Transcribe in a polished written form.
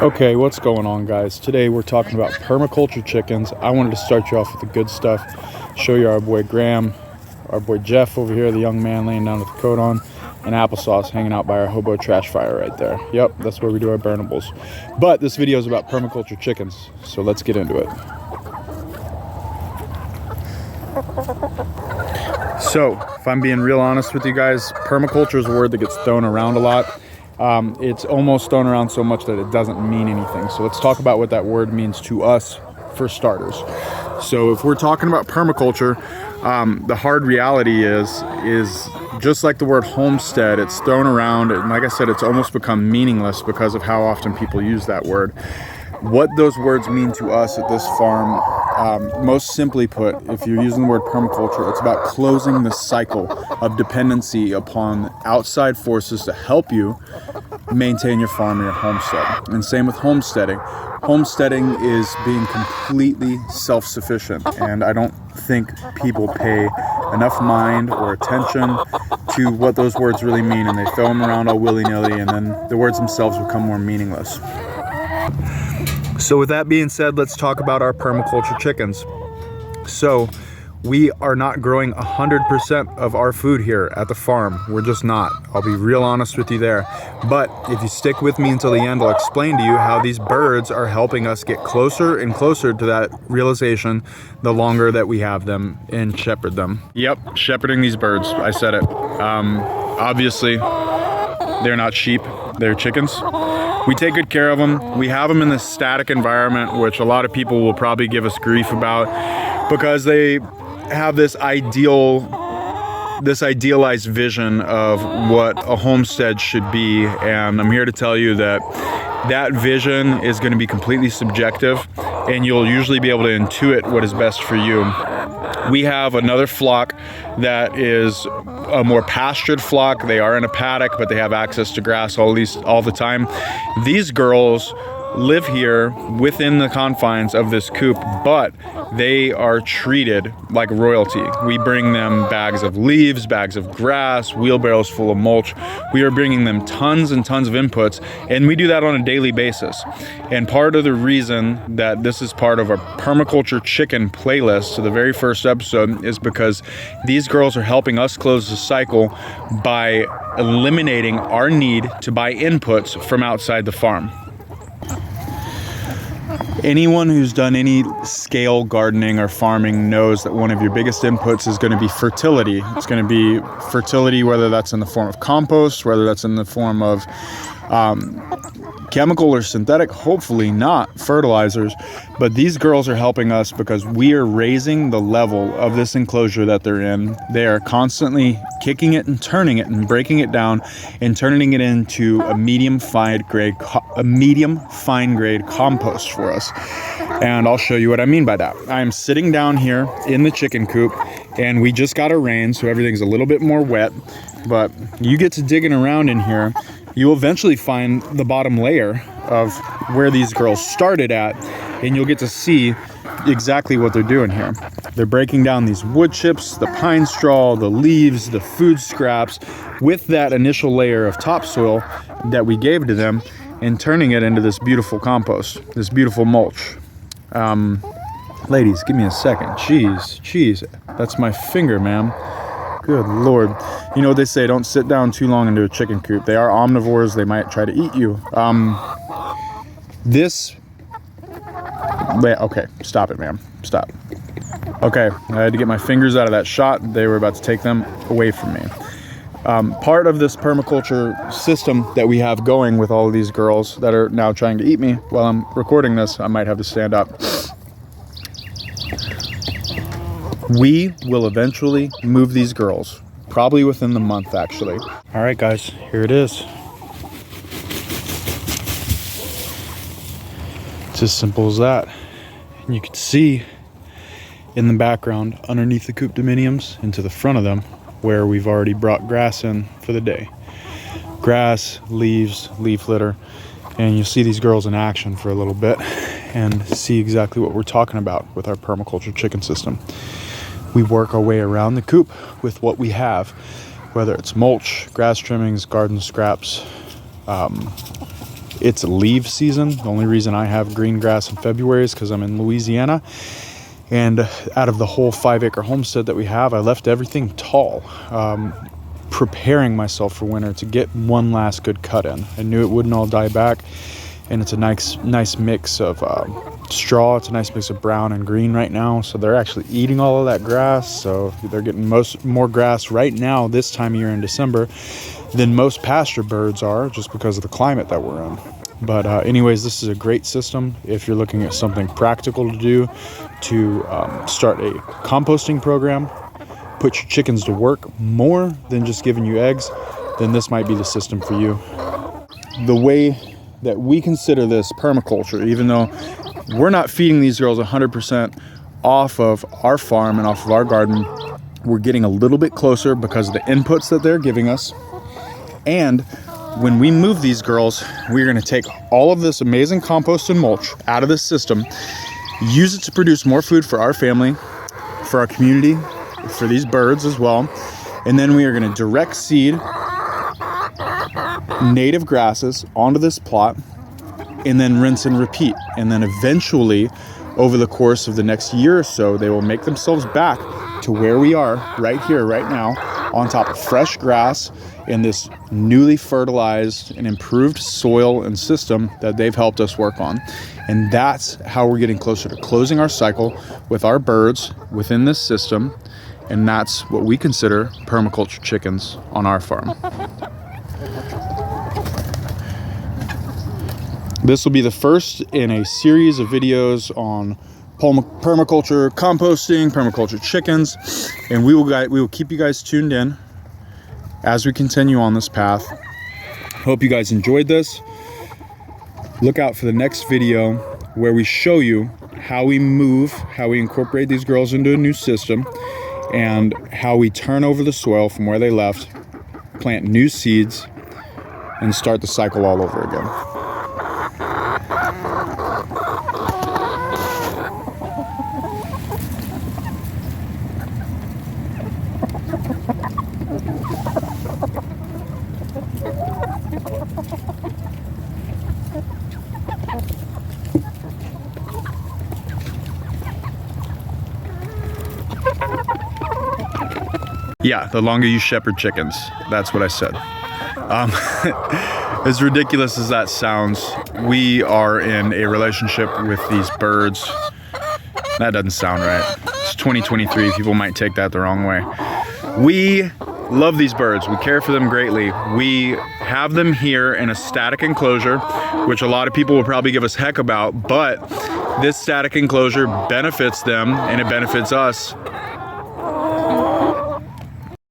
Okay, what's going on, guys? Today we're talking about permaculture chickens. I wanted to start you off with the good stuff, show you our boy Graham, our boy Jeff over here, the young man laying down with the coat on, and applesauce hanging out by our hobo trash fire right there. Yep, that's where we do our burnables. But this video is about permaculture chickens, so let's get into it. So, if I'm being real honest with you guys, permaculture is a word that gets thrown around a lot. It's almost thrown around so much that it doesn't mean anything. So let's talk about what that word means to us for starters. So if we're talking about permaculture, the hard reality is just like the word homestead, it's thrown around, and like I said, it's almost become meaningless because of how often people use that word. What those words mean to us at this farm, most simply put, if you're using the word permaculture, it's about closing the cycle of dependency upon outside forces to help you maintain your farm or your homestead. And same with homesteading. Homesteading is being completely self-sufficient, and I don't think people pay enough mind or attention to what those words really mean, and they throw them around all willy-nilly, and then the words themselves become more meaningless. So with that being said, let's talk about our permaculture chickens. So we are not growing 100% of our food here at the farm. We're just not. I'll be real honest with you there. But if you stick with me until the end, I'll explain to you how these birds are helping us get closer and closer to that realization the longer that we have them and shepherd them. Yep, shepherding these birds. I said it. Obviously, they're not sheep. They're chickens. We take good care of them. We have them in this static environment, which a lot of people will probably give us grief about because they have this idealized vision of what a homestead should be. And I'm here to tell you that that vision is going to be completely subjective, and you'll usually be able to intuit what is best for you. We have another flock that is a more pastured flock. They are in a paddock, but they have access to grass all the time. These girls live here within the confines of this coop, but they are treated like royalty. We bring them bags of leaves, bags of grass, wheelbarrows full of mulch. We are bringing them tons and tons of inputs, and we do that on a daily basis. And part of the reason that this is part of our permaculture chicken playlist, so the very first episode, is because these girls are helping us close the cycle by eliminating our need to buy inputs from outside the farm. Anyone who's done any scale gardening or farming knows that one of your biggest inputs is going to be fertility. It's going to be fertility, whether that's in the form of compost, whether that's in the form of chemical or synthetic, hopefully not fertilizers. But these girls are helping us because we are raising the level of this enclosure that they're in. They are constantly kicking it and turning it and breaking it down and turning it into a medium fine grade compost for us. And I'll show you what I mean by that. I'm sitting down here in the chicken coop, and we just got a rain, so everything's a little bit more wet. But you get to digging around in here, you'll eventually find the bottom layer of where these girls started at, and you'll get to see exactly what they're doing here. They're breaking down these wood chips, the pine straw, the leaves, the food scraps, with that initial layer of topsoil that we gave to them, and turning it into this beautiful compost, this beautiful mulch. Ladies, give me a second. Jeez, that's my finger, ma'am. Good Lord. You know what they say, don't sit down too long into a chicken coop. They are omnivores. They might try to eat you. Okay, stop it, ma'am. Stop. Okay, I had to get my fingers out of that shot. They were about to take them away from me. Part of this permaculture system that we have going with all of these girls that are now trying to eat me while I'm recording this, I might have to stand up. We will eventually move these girls, probably within the month, actually. All right, guys, here it is. It's as simple as that. And you can see in the background, underneath the coop dominiums, into the front of them, where we've already brought grass in for the day. Grass, leaves, leaf litter, and you'll see these girls in action for a little bit and see exactly what we're talking about with our permaculture chicken system. We work our way around the coop with what we have, whether it's mulch, grass trimmings, garden scraps, it's leaf season. The only reason I have green grass in February is because I'm in Louisiana. And out of the whole 5-acre homestead that we have, I left everything tall, preparing myself for winter to get one last good cut in. I knew it wouldn't all die back. And it's a nice mix of straw. It's a nice mix of brown and green right now. So they're actually eating all of that grass. So they're getting more grass right now this time of year in December than most pasture birds are, just because of the climate that we're in. But anyways, this is a great system if you're looking at something practical to do to start a composting program, put your chickens to work more than just giving you eggs, then this might be the system for you. The way that we consider this permaculture, even though we're not feeding these girls 100% off of our farm and off of our garden, we're getting a little bit closer because of the inputs that they're giving us. And when we move these girls, we're going to take all of this amazing compost and mulch out of this system, use it to produce more food for our family, for our community, for these birds as well. And then we are going to direct seed native grasses onto this plot, and then rinse and repeat. And then eventually, over the course of the next year or so, they will make themselves back to where we are right here, right now, on top of fresh grass in this newly fertilized and improved soil and system that they've helped us work on. And that's how we're getting closer to closing our cycle with our birds within this system. And that's what we consider permaculture chickens on our farm. This will be the first in a series of videos on permaculture composting, permaculture chickens, and we will keep you guys tuned in as we continue on this path. Hope you guys enjoyed this. Look out for the next video where we show you how we move, how we incorporate these girls into a new system, and how we turn over the soil from where they left, plant new seeds, and start the cycle all over again. Yeah, the longer you shepherd chickens, that's what I said. As ridiculous as that sounds, we are in a relationship with these birds. That doesn't sound right. It's 2023, people might take that the wrong way. We love these birds, we care for them greatly. We have them here in a static enclosure, which a lot of people will probably give us heck about, but this static enclosure benefits them and it benefits us